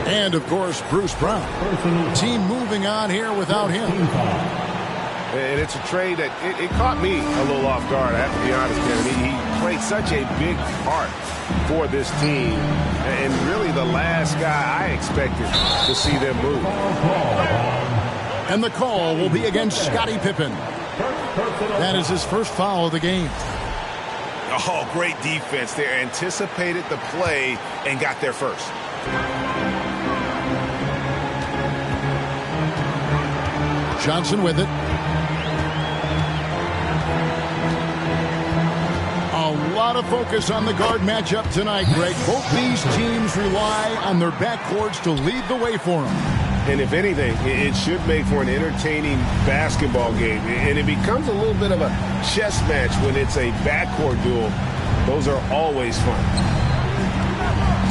And, of course, Bruce Brown. Team moving on here without him. And it's a trade that it caught me a little off guard, I have to be honest, Kevin. He played such a big part for this team. And really the last guy I expected to see them move. And the call will be against Scottie Pippen. That is his first foul of the game. Oh, great defense there. Anticipated the play and got there first. Johnson with it. A lot of focus on the guard matchup tonight, Greg. Both these teams rely on their backcourts to lead the way for them. And if anything, it should make for an entertaining basketball game. And it becomes a little bit of a chess match when it's a backcourt duel. Those are always fun.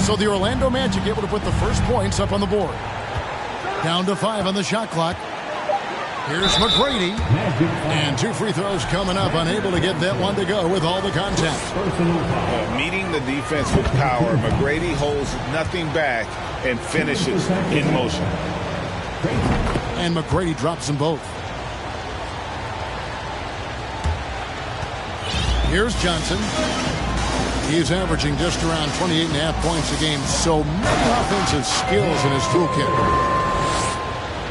So the Orlando Magic able to put the first points up on the board. Down to 5 on the shot clock. Here's McGrady. And 2 free throws coming up. Unable to get that one to go with all the contact. Meeting the defense with power. McGrady holds nothing back and finishes in motion. And McGrady drops them both. Here's Johnson. He's averaging just around 28.5 points a game. So many offensive skills in his toolkit.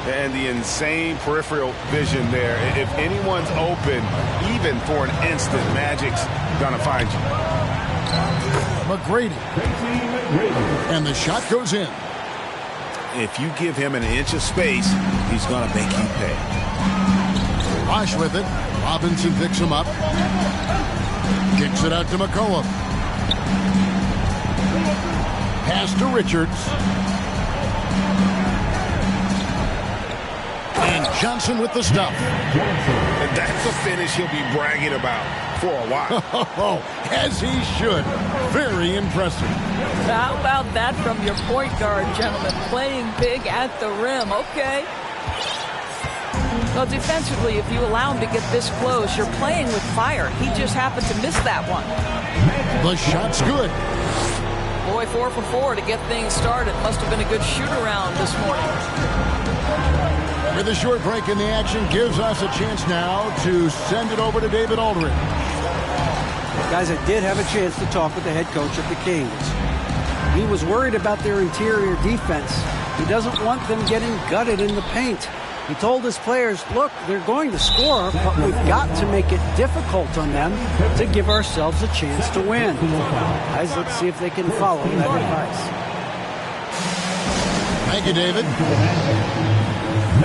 And the insane peripheral vision there. If anyone's open, even for an instant, Magic's gonna find you. McGrady. And the shot goes in. If you give him an inch of space, he's gonna make you pay. Bosh with it. Robinson picks him up. Kicks it out to McCollum. Pass to Richards. And Johnson with the stuff. And that's a finish he'll be bragging about for a while. As he should. Very impressive. How about that from your point guard, gentlemen? Playing big at the rim. Okay. Well, defensively, if you allow him to get this close, you're playing with fire. He just happened to miss that one. The shot's good. Boy, 4 for 4 to get things started. Must have been a good shoot-around this morning. With a short break in the action, gives us a chance now to send it over to David Aldridge. Guys, I did have a chance to talk with the head coach of the Kings. He was worried about their interior defense. He doesn't want them getting gutted in the paint. He told his players, look, they're going to score, but we've got to make it difficult on them to give ourselves a chance to win. Guys, let's see if they can follow that advice. Thank you, David.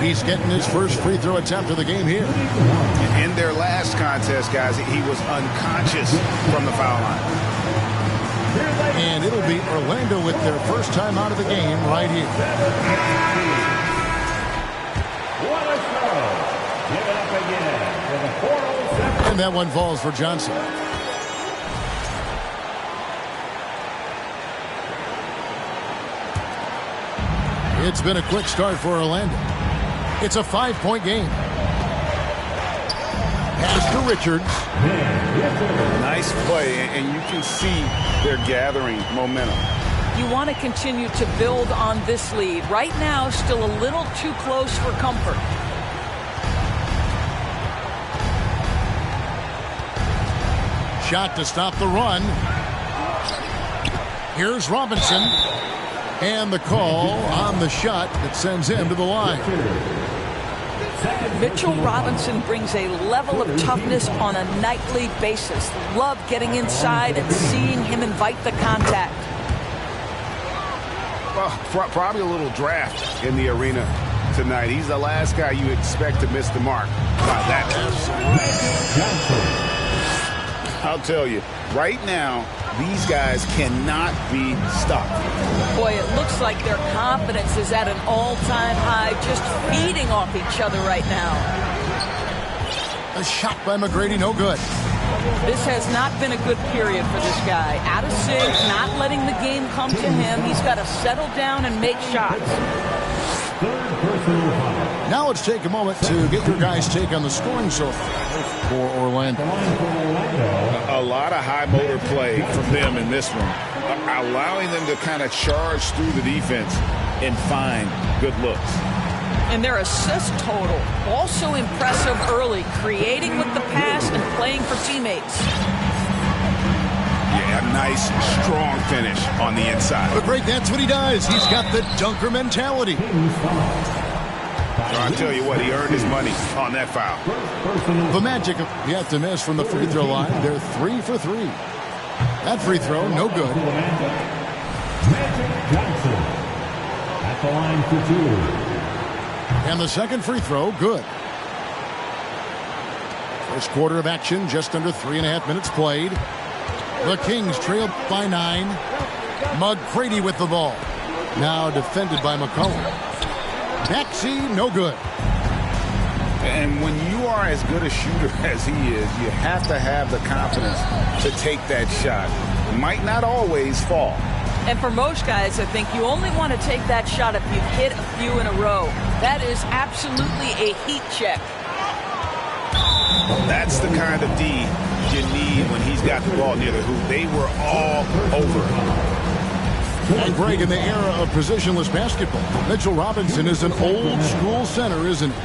He's getting his first free throw attempt of the game here. In their last contest, guys, he was unconscious from the foul line. And it'll be Orlando with their first time out of the game right here. And that one falls for Johnson. It's been a quick start for Orlando. It's a 5-point game. Pass to Richards. Nice play, and you can see they're gathering momentum. You want to continue to build on this lead. Right now, still a little too close for comfort. Shot to stop the run. Here's Robinson. And the call on the shot that sends him to the line. Mitchell Robinson brings a level of toughness on a nightly basis. Love getting inside and seeing him invite the contact. Well, probably a little draft in the arena tonight. He's the last guy you expect to miss the mark. Wow, that I'll tell you, right now, these guys cannot be stopped. Boy, it looks like their confidence is at an all-time high, just feeding off each other right now. A shot by McGrady, no good. This has not been a good period for this guy. Out of sync, not letting the game come to him. He's got to settle down and make shots. Now let's take a moment to get your guys' take on the scoring so far for Orlando. A lot of high motor play from them in this one. allowing them to kind of charge through the defense and find good looks. And their assist total also impressive early, creating with the pass and playing for teammates. Yeah, a nice, strong finish on the inside. But Greg, that's what he does. He's got the dunker mentality. I'll tell you what, he earned his money on that foul. The Magic have yet to miss from the free throw line. They're 3 for 3. That free throw, no good. Magic Johnson at the line for 2. And the second free throw, good. First quarter of action, just under 3.5 minutes played. The Kings trail by 9. McGrady with the ball. Now defended by McCollum. Maxey, no good. And when you are as good a shooter as he is, you have to have the confidence to take that shot. It might not always fall. And for most guys, I think you only want to take that shot if you've hit a few in a row. That is absolutely a heat check. That's the kind of D you need when he's got the ball near the hoop. They were all over. And Greg, in the era of positionless basketball, Mitchell Robinson is an old-school center, isn't he?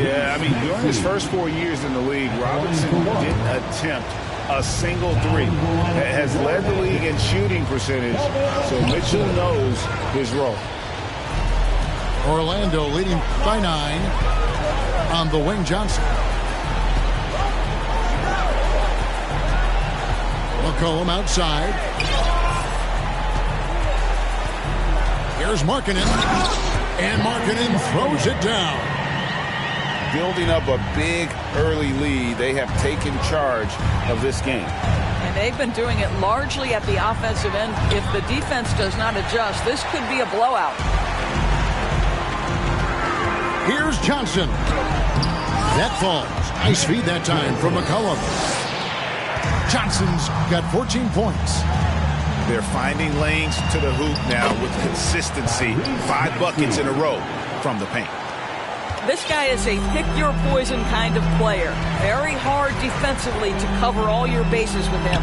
Yeah, I mean, during his first 4 years in the league, Robinson didn't attempt a single three. Has led the league in shooting percentage, so Mitchell knows his role. Orlando leading by 9 on the wing. Johnson. McCollum outside. Here's Markkanen. And Markkanen throws it down. Building up a big early lead, they have taken charge of this game. And they've been doing it largely at the offensive end. If the defense does not adjust, this could be a blowout. Here's Johnson. That falls. Nice feed that time from McCollum. Johnson's got 14 points. They're finding lanes to the hoop now with consistency. 5 buckets in a row from the paint. This guy is a pick-your-poison kind of player. Very hard defensively to cover all your bases with him.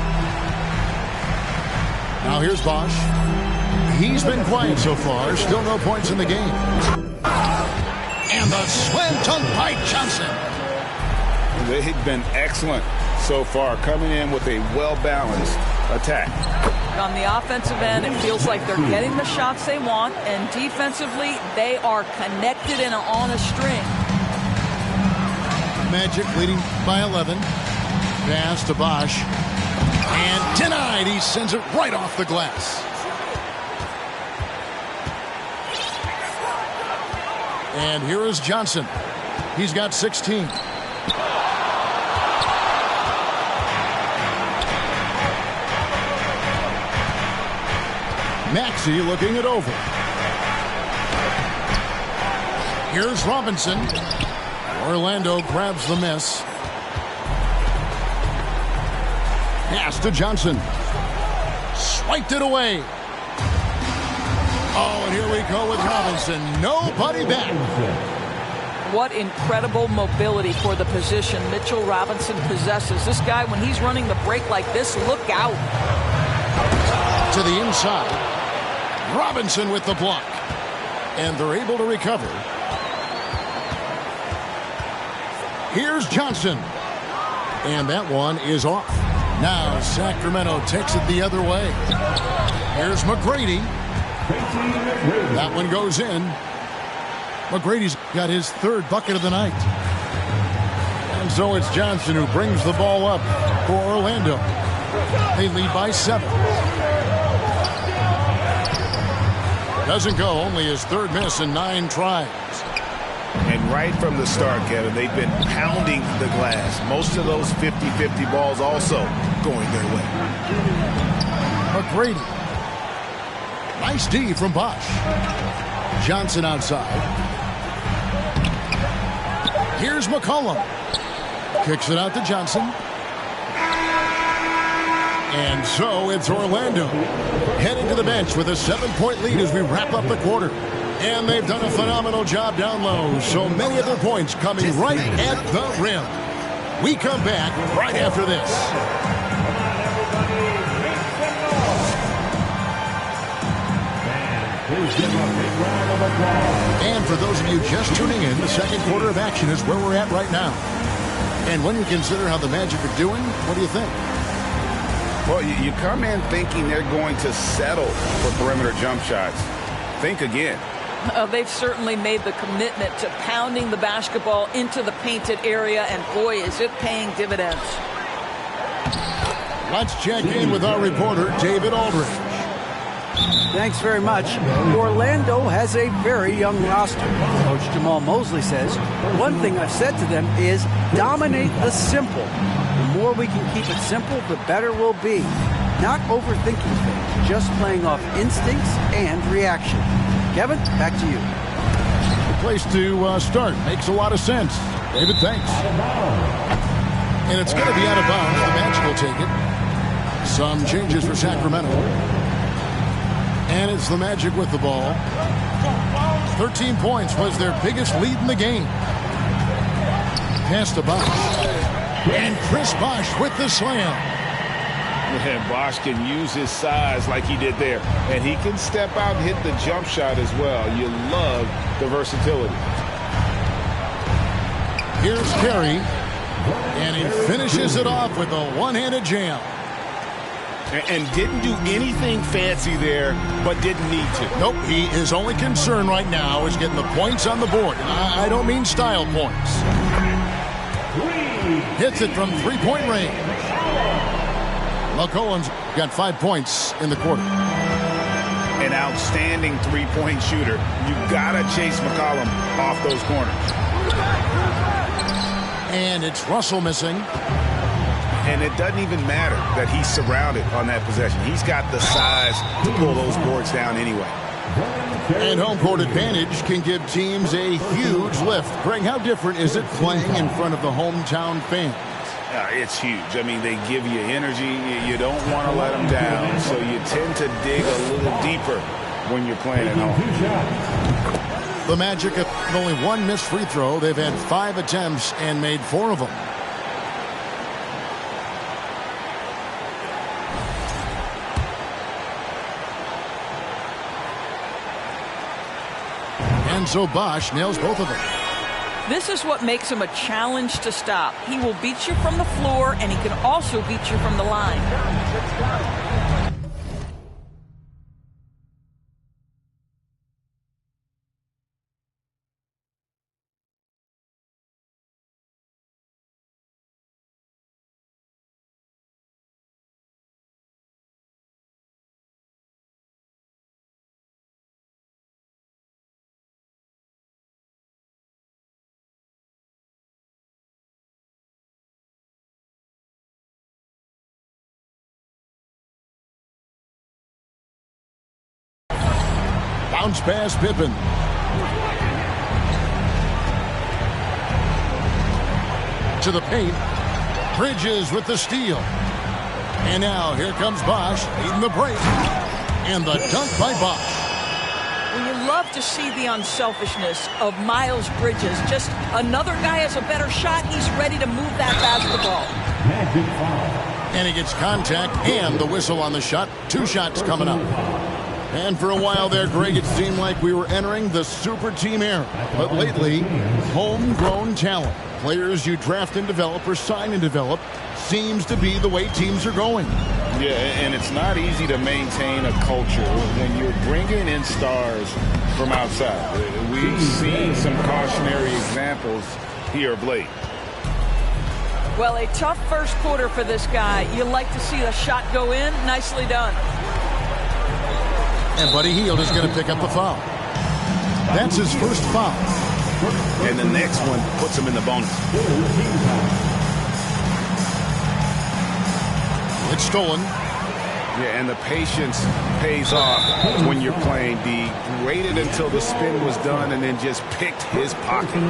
Now here's Bosch. He's been quiet so far. Still no points in the game. And the slam dunk by Johnson. They've been excellent so far, coming in with a well-balanced attack. On the offensive end, it feels like they're getting the shots they want, and defensively, they are connected and on a string. Magic leading by 11. Pass to Bosch. And denied. He sends it right off the glass. And here is Johnson. He's got 16. Maxey looking it over. Here's Robinson. Orlando grabs the miss. Pass to Johnson. Swiped it away. Oh, and here we go with Robinson. Nobody back. What incredible mobility for the position Mitchell Robinson possesses. This guy, when he's running the break like this, look out. To the inside. Robinson with the block. And they're able to recover. Here's Johnson. And that one is off. Now Sacramento takes it the other way. Here's McGrady. That one goes in. McGrady's got his 3rd bucket of the night. And so it's Johnson who brings the ball up for Orlando. They lead by 7. Doesn't go, only his 3rd miss in 9 tries. And right from the start, Kevin, they've been pounding the glass. Most of those 50-50 balls also going their way. McGrady. Nice D from Bosch. Johnson outside. Here's McCollum. Kicks it out to Johnson. And so it's Orlando heading to the bench with a 7-point lead as we wrap up the quarter. And they've done a phenomenal job down low. So many of their points coming right at the rim. We come back right after this. Please give a big round of applause. And for those of you just tuning in, the second quarter of action is where we're at right now. And when you consider how the Magic are doing, what do you think? Well, you come in thinking they're going to settle for perimeter jump shots. Think again. They've certainly made the commitment to pounding the basketball into the painted area, and boy, is it paying dividends. Let's check in with our reporter, David Aldridge. Thanks very much. Orlando has a very young roster. Coach Jamal Mosley says, one thing I've said to them is dominate the simple. The more we can keep it simple, the better we'll be. Not overthinking things, just playing off instincts and reaction. Kevin, back to you. The place to start. Makes a lot of sense. David, thanks. And it's going to be out of bounds. The Magic will take it. Some changes for Sacramento. And it's the Magic with the ball. 13 points was their biggest lead in the game. Pass to Bosh. And Chris Bosh with the slam. And Bosh can use his size like he did there. And he can step out and hit the jump shot as well. You love the versatility. Here's Carey. And he finishes it off with a one-handed jam. And didn't do anything fancy there, but didn't need to. Nope, his only concern right now is getting the points on the board. I don't mean style points. Hits it from three-point range. McCollum's got 5 points in the quarter. An outstanding three-point shooter. You've got to chase McCollum off those corners. And it's Russell missing. And it doesn't even matter that he's surrounded on that possession. He's got the size to pull those boards down anyway. And home court advantage can give teams a huge lift. Greg, how different is it playing in front of the hometown fans? It's huge. I mean, they give you energy. You don't want to let them down, so you tend to dig a little deeper when you're playing at home. The Magic have only one missed free throw. They've had 5 attempts and made 4 of them. And so Bosh nails both of them. This is what makes him a challenge to stop. He will beat you from the floor, and he can also beat you from the line. Bounce pass, Pippen. To the paint. Bridges with the steal. And now here comes Bosh leading the break. And the dunk by Bosh. Well, you love to see the unselfishness of Miles Bridges. Just another guy has a better shot. He's ready to move that basketball. And he gets contact and the whistle on the shot. 2 shots coming up. And for a while there, Greg, it seemed like we were entering the super team era. But lately, homegrown talent, players you draft and develop or sign and develop, seems to be the way teams are going. Yeah, and it's not easy to maintain a culture when you're bringing in stars from outside. We've seen some cautionary examples here of late. Well, a tough first quarter for this guy. You like to see the shot go in. Nicely done. And Buddy Hield is going to pick up the foul. That's his first foul. And the next one puts him in the bonus. It's stolen. Yeah, and the patience pays off when you're playing D. Waited until the spin was done and then just picked his pocket.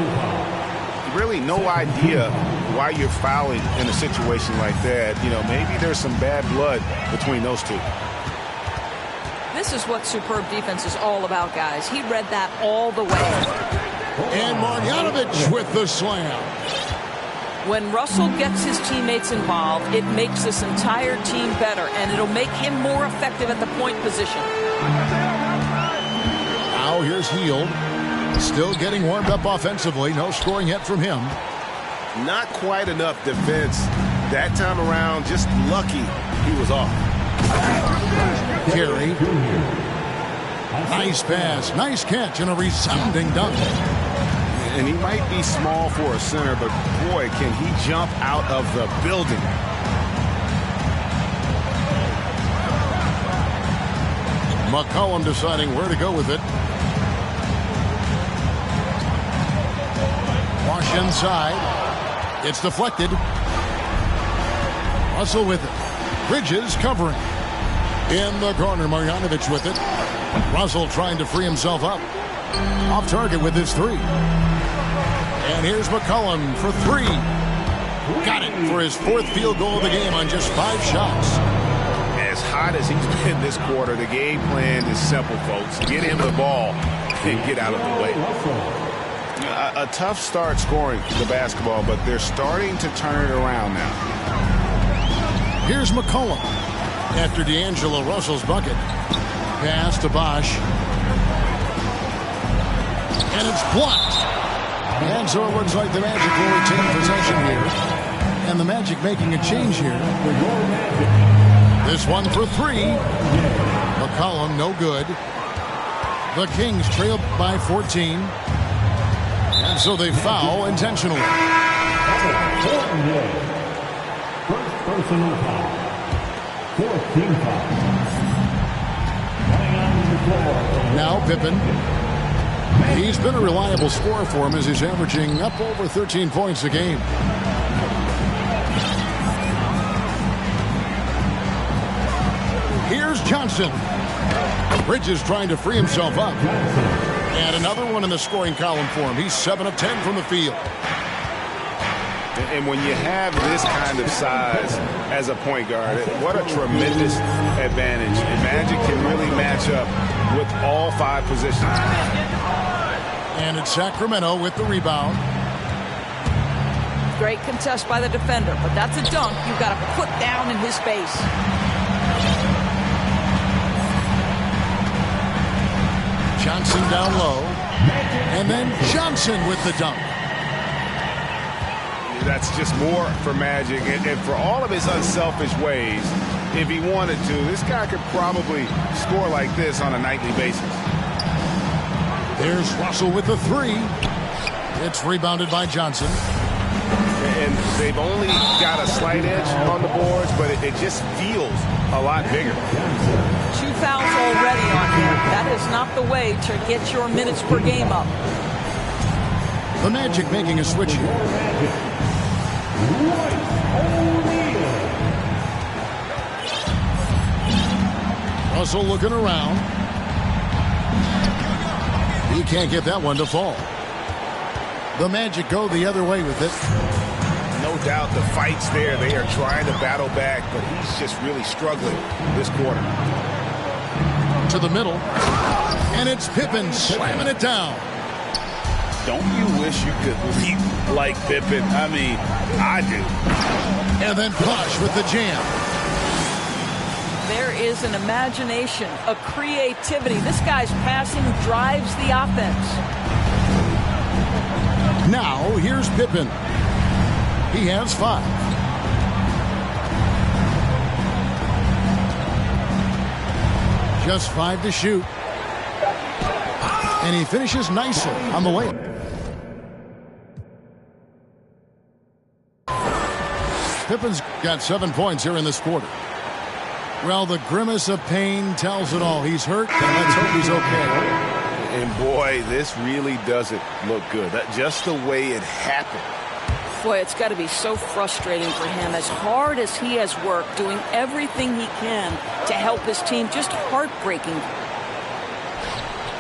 Really no idea why you're fouling in a situation like that. You know, maybe there's some bad blood between those two. This is what superb defense is all about, guys. He read that all the way. And Marjanovic with the slam. When Russell gets his teammates involved, it makes this entire team better, and it'll make him more effective at the point position. go. Here's Heald. Still getting warmed up offensively. No scoring yet from him. Not quite enough defense that time around. Just lucky he was off. Carey. Nice pass. Nice catch and a resounding dunk. And he might be small for a center, but boy, can he jump out of the building. McCollum deciding where to go with it. Wash inside. It's deflected. Russell with it. Bridges covering. In the corner, Marjanovic with it. Russell trying to free himself up. Off target with his three. And here's McCollum for three. Got it for his fourth field goal of the game on just 5 shots. As hot as he's been this quarter, the game plan is simple, folks. Get him the ball and get out of the way. A tough start scoring the basketball, but they're starting to turn it around now. Here's McCollum after D'Angelo Russell's bucket. Pass to Bosch. And it's blocked. And so it looks like the Magic will retain possession here. And the Magic making a change here. This one for three. McCollum, no good. The Kings trail by 14. And so they foul intentionally. First personal foul. 14 foul. Coming on the floor. Now Pippen. He's been a reliable scorer for him as he's averaging up over 13 points a game. Here's Johnson. Bridges trying to free himself up. And another one in the scoring column for him. He's 7 of 10 from the field. And when you have this kind of size as a point guard, what a tremendous advantage. And Magic can really match up with all 5 positions. And it's Sacramento with the rebound. Great contest by the defender, but that's a dunk you've got to put down in his face. Johnson down low. And then Johnson with the dunk. That's just more for Magic. And for all of his unselfish ways, if he wanted to, this guy could probably score like this on a nightly basis. There's Russell with the three. It's rebounded by Johnson. And they've only got a slight edge on the boards, but it just feels a lot bigger. 2 fouls already on him. That is not the way to get your minutes per game up. The Magic making a switch here. Russell looking around. He can't get that one to fall. The Magic go the other way with it. No doubt the fight's there. They are trying to battle back, but he's just really struggling this quarter. To the middle. And it's Pippen slamming it down. Don't you wish you could leap like Pippen? I mean, I do. And then Bosch with the jam. There is an imagination, a creativity. This guy's passing drives the offense. Now, here's Pippen. He has 5. Just 5 to shoot. And he finishes nicely on the layup. Pippen's got 7 points here in this quarter. Well, the grimace of pain tells it all. He's hurt, and let's hope he's okay. And boy, this really doesn't look good. Just the way it happened. Boy, it's got to be so frustrating for him. As hard as he has worked, doing everything he can to help his team, just heartbreaking.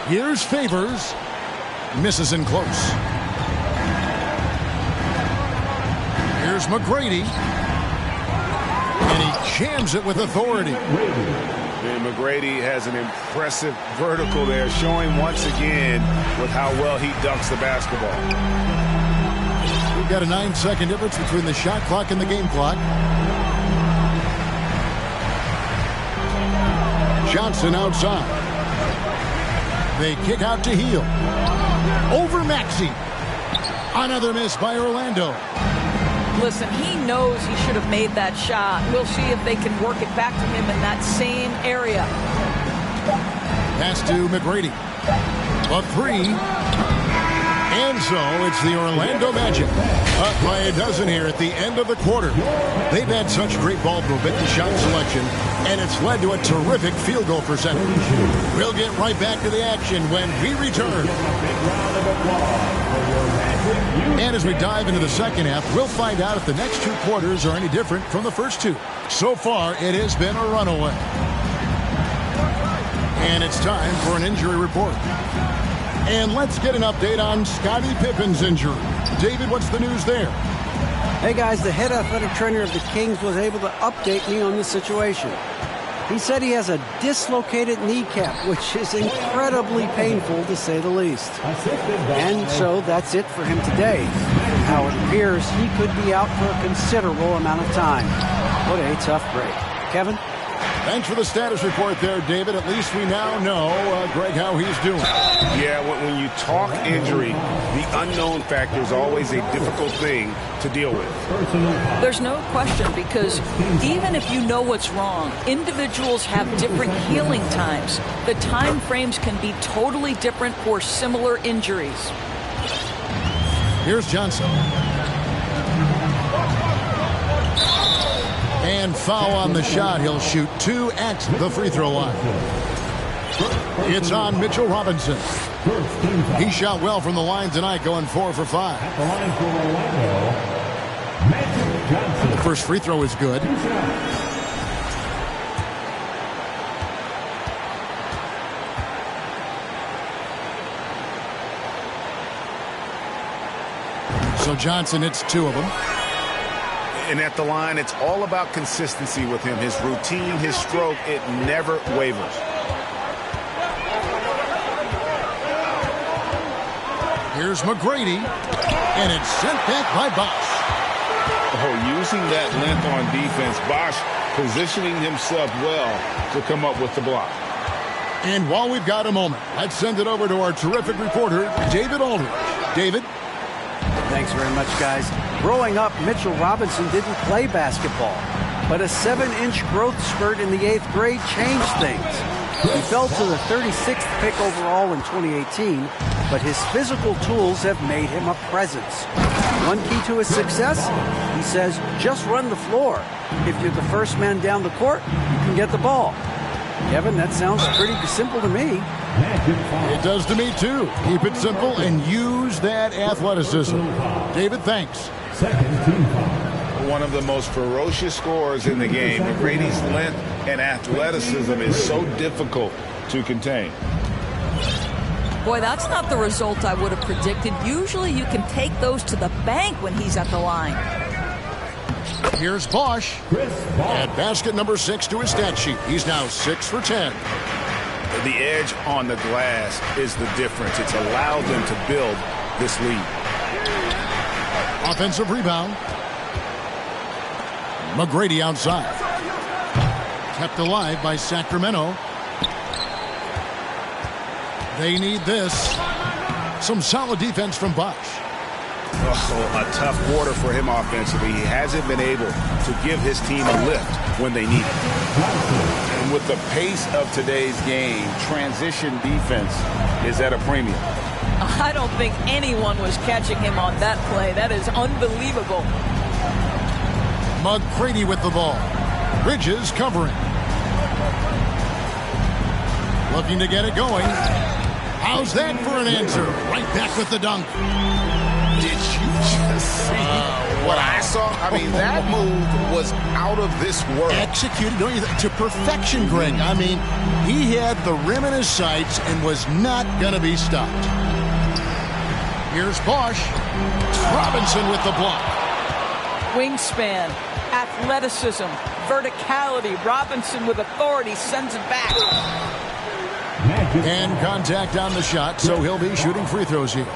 Here's Favors. Misses in close. Here's McGrady. And he jams it with authority. And McGrady has an impressive vertical there, showing once again with how well he dunks the basketball. We've got a 9-second difference between the shot clock and the game clock. Johnson outside. They kick out to Heel. Over Maxey. Another miss by Orlando. Listen, he knows he should have made that shot. We'll see if they can work it back to him in that same area. Pass to McGrady. A three. And so it's the Orlando Magic up by a dozen here at the end of the quarter. They've had such great ball movement and shot selection, and it's led to a terrific field goal percentage. We'll get right back to the action when we return. And as we dive into the second half, we'll find out if the next two quarters are any different from the first two. So far, it has been a runaway. And it's time for an injury report. And let's get an update on Scottie Pippen's injury. David, what's the news there? Hey guys, the head athletic trainer of the Kings was able to update me on the situation. He said he has a dislocated kneecap, which is incredibly painful to say the least. And so that's it for him today. How it appears he could be out for a considerable amount of time. What a tough break. Kevin? Thanks for the status report there, David. At least we now know, Greg, how he's doing. Yeah, when you talk injury, the unknown factor is always a difficult thing to deal with. There's no question, because even if you know what's wrong, individuals have different healing times. The time frames can be totally different for similar injuries. Here's Johnson. And foul on the shot. He'll shoot 2 at the free throw line. It's on Mitchell Robinson. He shot well from the line tonight, going 4 for 5. The first free throw is good. So Johnson hits 2 of them. And at the line, it's all about consistency with him. His routine, his stroke, it never wavers. Here's McGrady, and it's sent back by Bosch. Oh, using that length on defense, Bosch positioning himself well to come up with the block. And while we've got a moment, let's send it over to our terrific reporter, David Aldridge. David? Thanks very much, guys. Growing up, Mitchell Robinson didn't play basketball, but a 7-inch growth spurt in the 8th grade changed things. He fell to the 36th pick overall in 2018, but his physical tools have made him a presence. One key to his success, he says, just run the floor. If you're the first man down the court, you can get the ball. Kevin, that sounds pretty simple to me. It does to me, too. Keep it simple and use that athleticism. David, thanks. One of the most ferocious scorers in the game. McGrady's length and athleticism is so difficult to contain. Boy, that's not the result I would have predicted. Usually you can take those to the bank when he's at the line. Here's Bosch. At basket number 6 to his stat sheet. He's now 6 for 10. The edge on the glass is the difference. It's allowed them to build this lead. Offensive rebound. McGrady outside. Kept alive by Sacramento. They need this. Some solid defense from Bosch. Oh, a tough quarter for him offensively. He hasn't been able to give his team a lift when they need it. And with the pace of today's game, transition defense is at a premium. I don't think anyone was catching him on that play. That is unbelievable. McGrady with the ball. Bridges covering. Looking to get it going. How's that for an answer? Right back with the dunk. Did you just see what I saw? I mean, that move was out of this world. Executed, don't you to perfection, Greg. I mean, he had the rim in his sights and was not going to be stopped. Here's Bosch. Robinson with the block. Wingspan, athleticism, verticality. Robinson with authority sends it back. And contact on the shot, so he'll be shooting free throws here.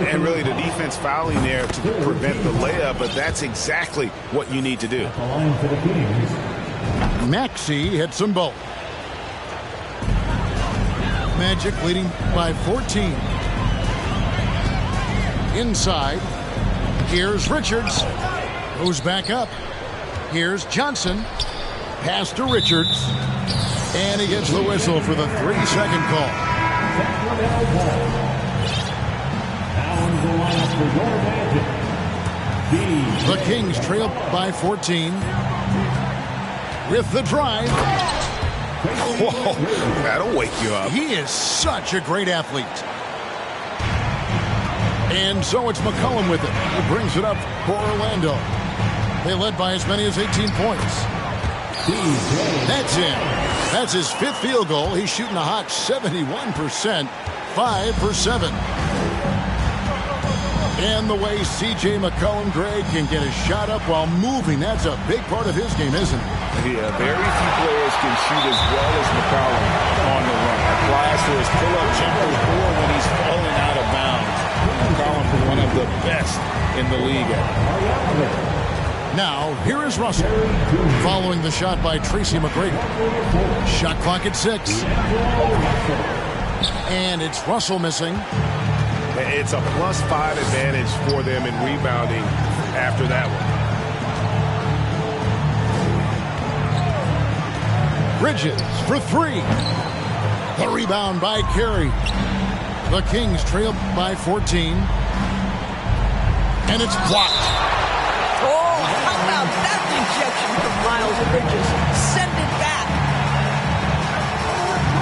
And really the defense fouling there to prevent the layup, but that's exactly what you need to do. Maxey hits them both. Magic leading by 14. Inside. Here's Richards. Goes back up. Here's Johnson. Pass to Richards. And he gets the whistle for the 3-second call. The Kings trail by 14. With the drive. Whoa, that'll wake you up. He is such a great athlete. And so it's McCollum with it. He brings it up for Orlando. They led by as many as 18 points. That's in. That's his 5th field goal. He's shooting a hot 71%. 5 for 7. And the way C.J. McCollum, Greg, can get his shot up while moving, that's a big part of his game, isn't it? Yeah, very few players can shoot as well as McCollum on the run. Applies to his pull-up jumpers or when he's falling out of bounds. McCollum is one of the best in the league at it. Now, here is Russell, following the shot by Tracy McGrady. Shot clock at 6. And it's Russell missing. It's a +5 advantage for them in rebounding after that one. Bridges for 3. The rebound by Carey. The Kings trail by 14. And it's blocked. Oh, how about that rejection from Miles Bridges? Send it back.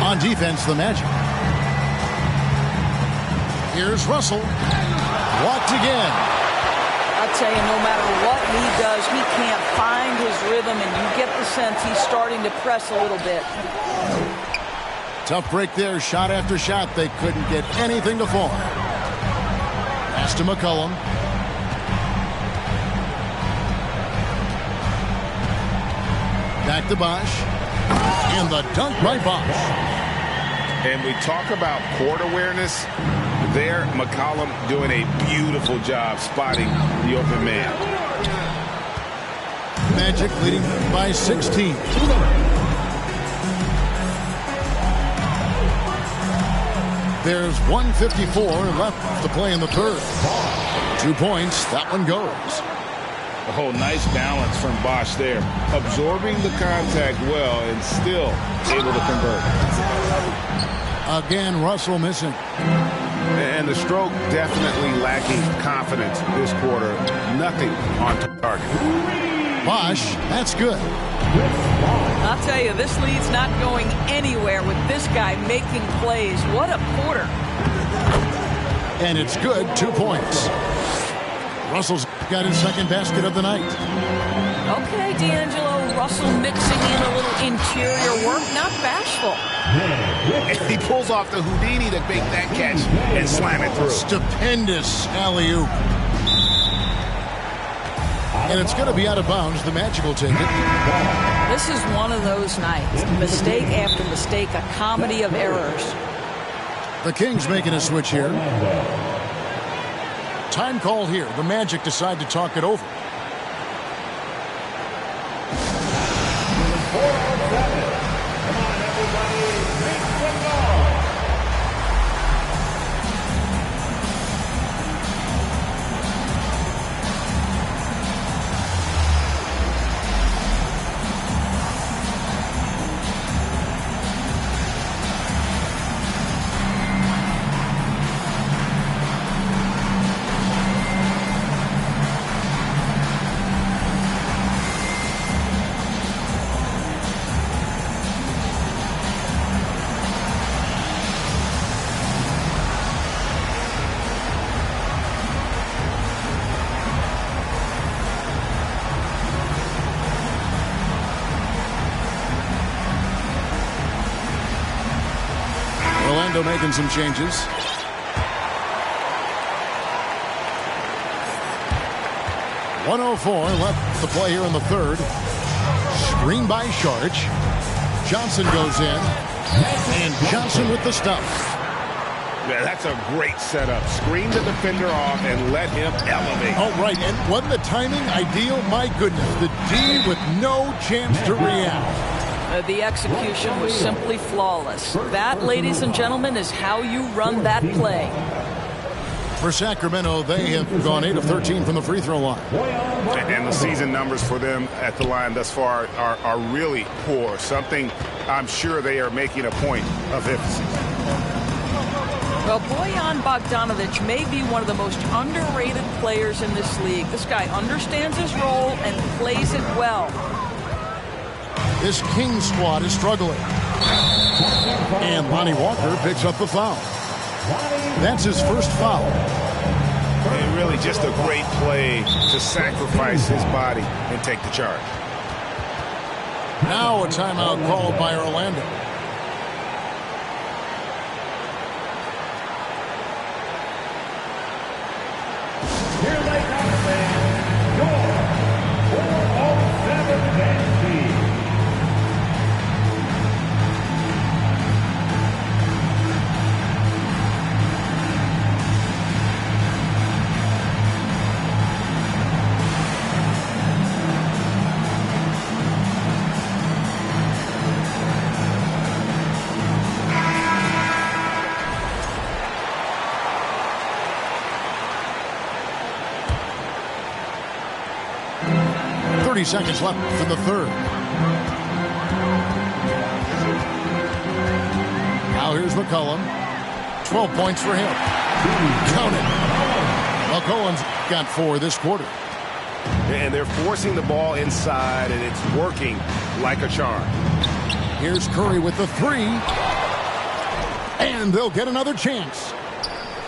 On defense, the Magic. Here's Russell. Blocked again. I tell you, no matter what he does, he can't find his rhythm, and you get the sense he's starting to press a little bit. Tough break there. Shot after shot. They couldn't get anything to fall. Pass to McCollum. Back to Bosch. And the dunk by Bosch. And we talk about court awareness. There, McCollum doing a beautiful job spotting the open man. Magic leading by 16. There's 1:54 left to play in the third. 2 points. That one goes. Oh, nice balance from Bosch there. Absorbing the contact well and still able to convert. Again, Russell missing. And the stroke definitely lacking confidence this quarter. Nothing on target. Bosch, that's good. I'll tell you, this lead's not going anywhere with this guy making plays. What a quarter. And it's good. 2 points. Russell's got his second basket of the night. Okay, D'Angelo, Russell mixing in a little interior work, not bashful. And he pulls off the Houdini to make that catch and slam it through. Stupendous alley-oop. And it's going to be out of bounds. The Magic will take it. This is one of those nights. Mistake after mistake, a comedy of errors. The Kings making a switch here. Time call here. The Magic decide to talk it over. Orlando making some changes. .104 left to play here in the third. Screen by Sharge. Johnson goes in. And Johnson with the stuff. Yeah, that's a great setup. Screen the defender off and let him elevate. Oh, right. And wasn't the timing ideal? My goodness. The D with no chance to react. The execution was simply flawless. That, ladies and gentlemen, is how you run that play. For Sacramento, they have gone 8 of 13 from the free throw line. And the season numbers for them at the line thus far are really poor. Something I'm sure they are making a point of emphasis. Well, Bojan Bogdanovic may be one of the most underrated players in this league. This guy understands his role and plays it well. This Kings squad is struggling. And Lonnie Walker picks up the foul. That's his first foul. And really just a great play to sacrifice his body and take the charge. Now a timeout called by Orlando. Here they come, fans. Your 407 man team. Seconds left in the third. Now here's McCollum. 12 points for him. Count it. McCollum's got 4 this quarter. And they're forcing the ball inside, and it's working like a charm. Here's Curry with the 3. And they'll get another chance.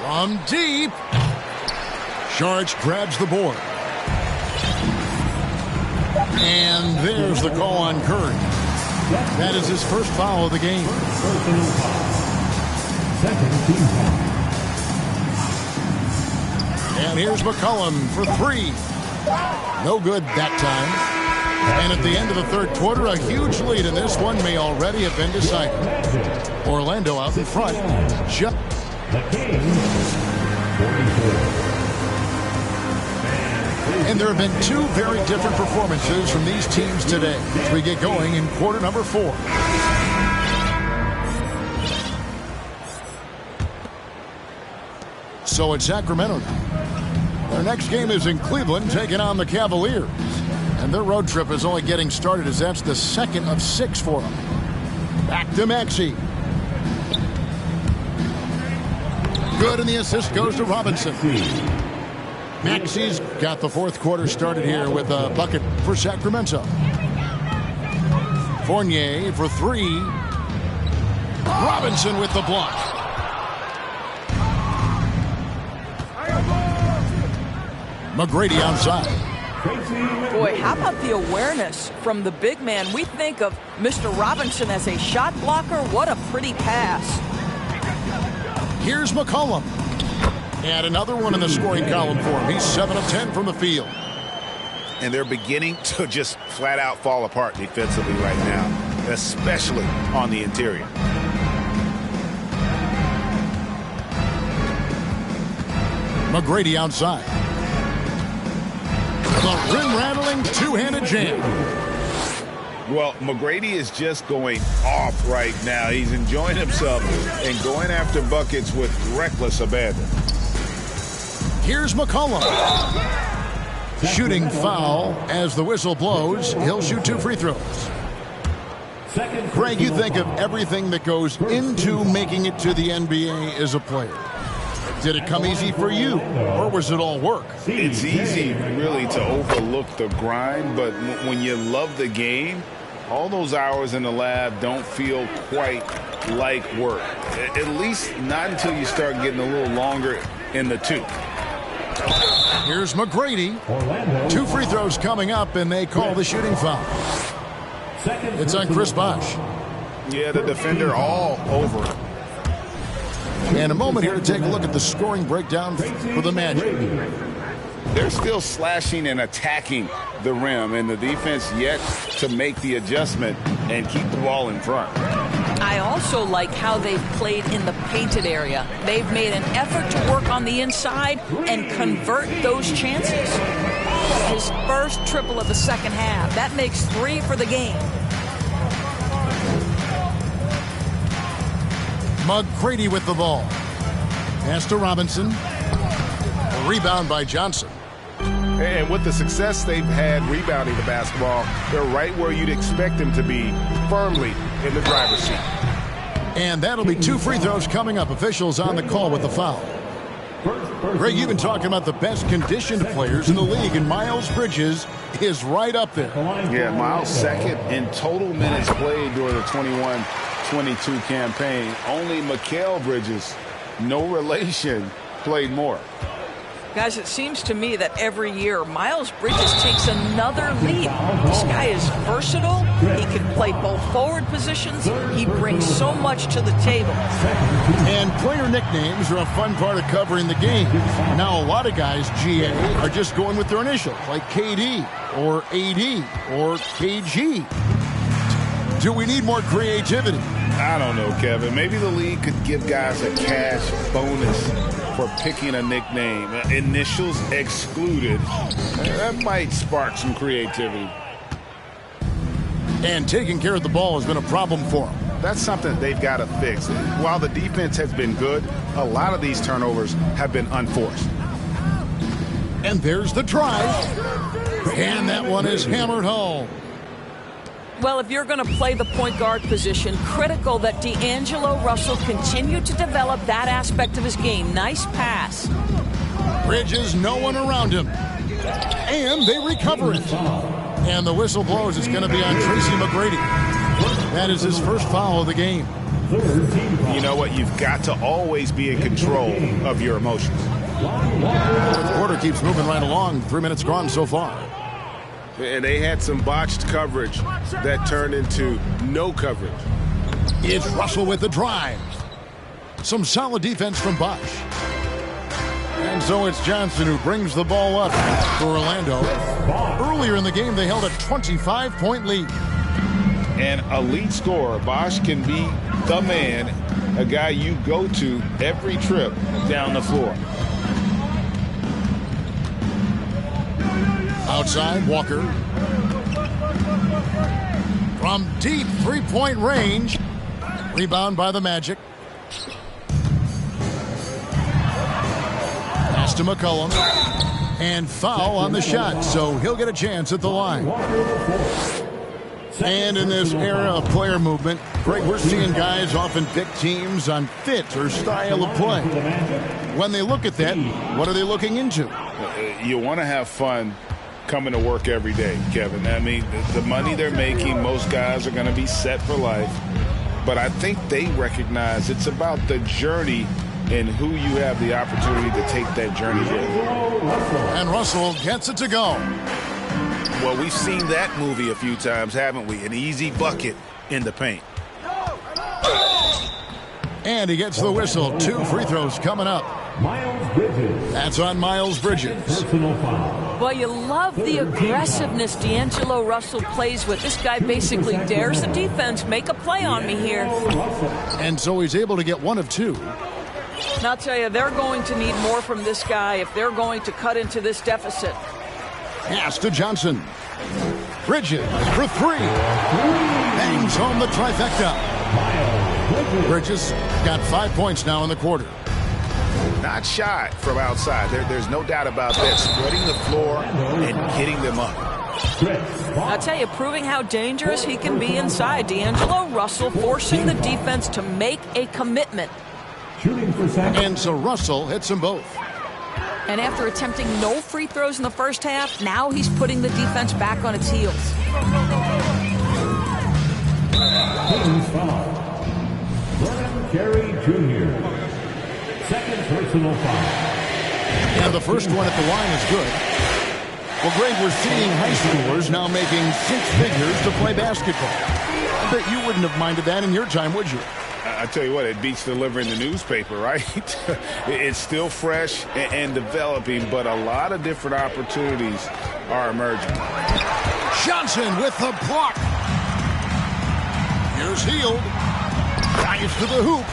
From deep. Sharge grabs the board. And there's the call on Curry. That is his first foul of the game. And here's McCollum for 3. No good that time. And at the end of the third quarter, a huge lead in this one may already have been decided. Orlando out in front. The Kings, 44. And there have been 2 very different performances from these teams today as we get going in quarter number 4. So it's Sacramento now. Their next game is in Cleveland, taking on the Cavaliers. And their road trip is only getting started as that's the second of 6 for them. Back to Maxey. Good, and the assist goes to Robinson. Maxey's got the fourth quarter started here with a bucket for Sacramento. Fournier for 3. Robinson with the block. McGrady outside. Boy, how about the awareness from the big man? We think of Mr. Robinson as a shot blocker. What a pretty pass. Here's McCollum. And another one in the scoring column for him. He's 7 of 10 from the field. And they're beginning to just flat out fall apart defensively right now, especially on the interior. McGrady outside. The rim-rattling two-handed jam. Well, McGrady is just going off right now. He's enjoying himself and going after buckets with reckless abandon. Here's McCollum. Shooting foul as the whistle blows. He'll shoot 2 free throws. Greg, you think of everything that goes into making it to the NBA as a player. Did it come easy for you, or was it all work? It's easy, really, to overlook the grind, but when you love the game, all those hours in the lab don't feel quite like work. At least not until you start getting a little longer in the tooth. Here's McGrady. 2 free throws coming up, and they call the shooting foul. It's on Chris Bosh. Yeah, the defender all over it. And a moment here to take a look at the scoring breakdown for the Magic. They're still slashing and attacking the rim, and the defense yet to make the adjustment and keep the ball in front. I also like how they've played in the painted area. They've made an effort to work on the inside and convert those chances. His first triple of the second half. That makes 3 for the game. McGrady with the ball. Pass to Robinson. A rebound by Johnson. And with the success they've had rebounding the basketball, they're right where you'd expect them to be, firmly in the driver's seat. And that'll be 2 free throws coming up. Officials on the call with the foul. Greg, you've been talking about the best conditioned players in the league, and Miles Bridges is right up there. Yeah, Miles second in total minutes played during the 21-22 campaign. Only Mikal Bridges, no relation, played more. Guys, it seems to me that every year Miles Bridges takes another leap. This guy is versatile. He can play both forward positions. He brings so much to the table. And player nicknames are a fun part of covering the game. Now, a lot of guys, GA, are just going with their initials, like KD or AD or KG. Do we need more creativity? I don't know, Kevin. Maybe the league could give guys a cash bonus for picking a nickname. Initials excluded. That might spark some creativity. And taking care of the ball has been a problem for them. That's something they've got to fix. While the defense has been good, a lot of these turnovers have been unforced. And there's the drive. And that one is hammered home. Well, if you're going to play the point guard position, critical that D'Angelo Russell continue to develop that aspect of his game. Nice pass. Bridges, no one around him. And they recover it. And the whistle blows. It's going to be on Tracy McGrady. That is his first foul of the game. You know what? You've got to always be in control of your emotions. Fourth quarter keeps moving right along. 3 minutes gone so far. And they had some botched coverage that turned into no coverage. It's Russell with the drive. Some solid defense from Bosch. And so it's Johnson who brings the ball up for Orlando. Earlier in the game, they held a 25-point lead. An elite scorer. Bosch can be the man, a guy you go to every trip down the floor. Outside, Walker. From deep three-point range. Rebound by the Magic. Pass to McCollum. And foul on the shot, so he'll get a chance at the line. And in this era of player movement, Greg, we're seeing guys often pick teams on fit or style of play. When they look at that, what are they looking into? You want to have fun coming to work every day, Kevin. I mean, the money they're making, most guys are going to be set for life. But I think they recognize it's about the journey and who you have the opportunity to take that journey with. And Russell gets it to go. Well, we've seen that movie a few times, haven't we? An easy bucket in the paint. And he gets the whistle. 2 free throws coming up. Miles Bridges. That's on Miles Bridges. Personal foul. Well, you love the aggressiveness D'Angelo Russell plays with. This guy basically dares the defense. Make a play on me here. And so he's able to get 1 of 2. And I'll tell you, they're going to need more from this guy if they're going to cut into this deficit. Pass to Johnson. Bridges for 3. Bangs home the trifecta. Bridges got 5 points now in the quarter. Not shy from outside. There's no doubt about that. Spreading the floor and getting them up. I'll tell you, proving how dangerous he can be inside. D'Angelo Russell forcing the defense to make a commitment. Shooting for second. And so Russell hits them both. And after attempting no free throws in the first half, now he's putting the defense back on its heels. Team's foul. Vernon Carey Jr. Second personal foul. And the first one at the line is good. Well, Greg, we're seeing high schoolers now making 6 figures to play basketball. I bet you wouldn't have minded that in your time, would you? I tell you what, it beats delivering the newspaper, right? It's still fresh and developing, but a lot of different opportunities are emerging. Johnson with the block. Here's Hield. Drives to the hoop.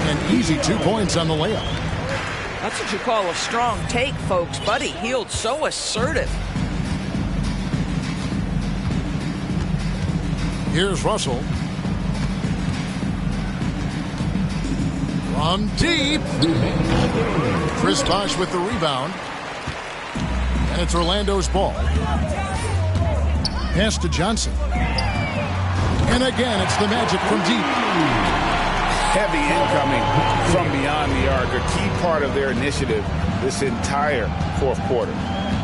An easy 2 points on the layup. That's what you call a strong take, folks. Buddy Hield, so assertive. Here's Russell. From deep. Chris Bosh with the rebound. And it's Orlando's ball. Pass to Johnson. And again, it's the Magic from deep. Heavy incoming from beyond the arc, a key part of their initiative this entire fourth quarter.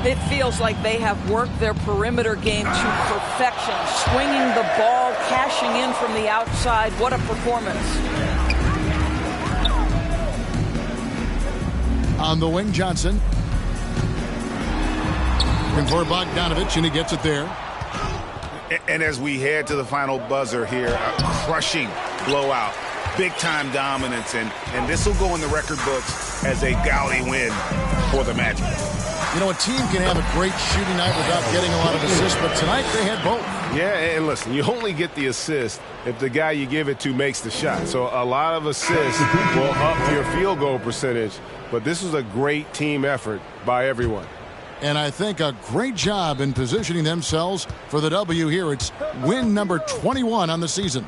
It feels like they have worked their perimeter game to perfection, swinging the ball, cashing in from the outside. What a performance. On the wing, Johnson. And for Bogdanovich, and he gets it there. And as we head to the final buzzer here, a crushing blowout, big-time dominance, and this will go in the record books as a gaudy win for the Magic. You know, a team can have a great shooting night without getting a lot of assists, but tonight they had both. Yeah, and listen, you only get the assist if the guy you give it to makes the shot. So a lot of assists will up your field goal percentage, but this was a great team effort by everyone. And I think a great job in positioning themselves for the W here. It's win number 21 on the season.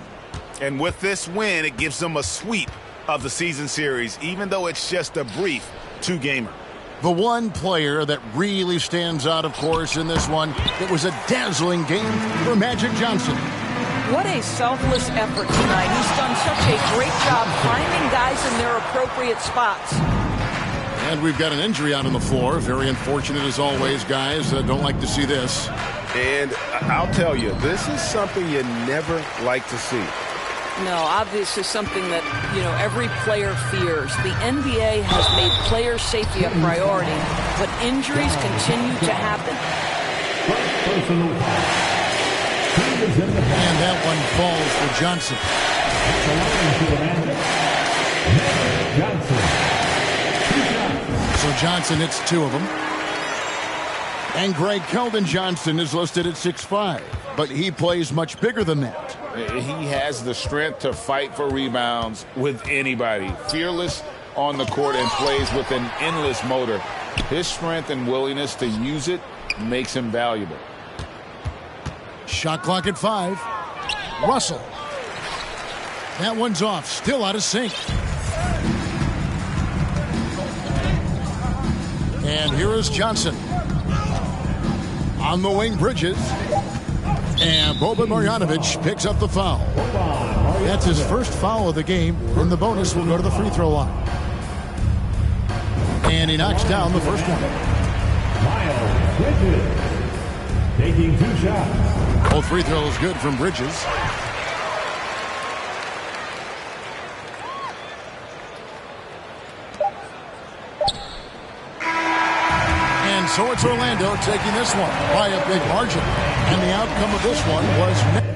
And with this win, it gives them a sweep of the season series, even though it's just a brief two-gamer. The one player that really stands out, of course, in this one, it was a dazzling game for Magic Johnson. What a selfless effort tonight. He's done such a great job finding guys in their appropriate spots. And we've got an injury out on the floor. Very unfortunate as always, guys. Don't like to see this. And I'll tell you, this is something you never like to see. No, obviously something that, every player fears. The NBA has made player safety a priority, but injuries continue to happen. And that one falls for Johnson. So Johnson hits two of them. And Greg Keldon Johnson is listed at 6'5", but he plays much bigger than that. He has the strength to fight for rebounds with anybody. Fearless on the court and plays with an endless motor. His strength and willingness to use it makes him valuable. Shot clock at 5. Russell. That one's off. Still out of sync. And here is Johnson. On the wing, Bridges. And Boban Marjanovic picks up the foul. That's his first foul of the game, and the bonus will go to the free throw line. And he knocks down the first one. Miles Bridges taking 2 shots. Both free throws good from Bridges. And so it's Orlando taking this one by a big margin. And the outcome of this one was...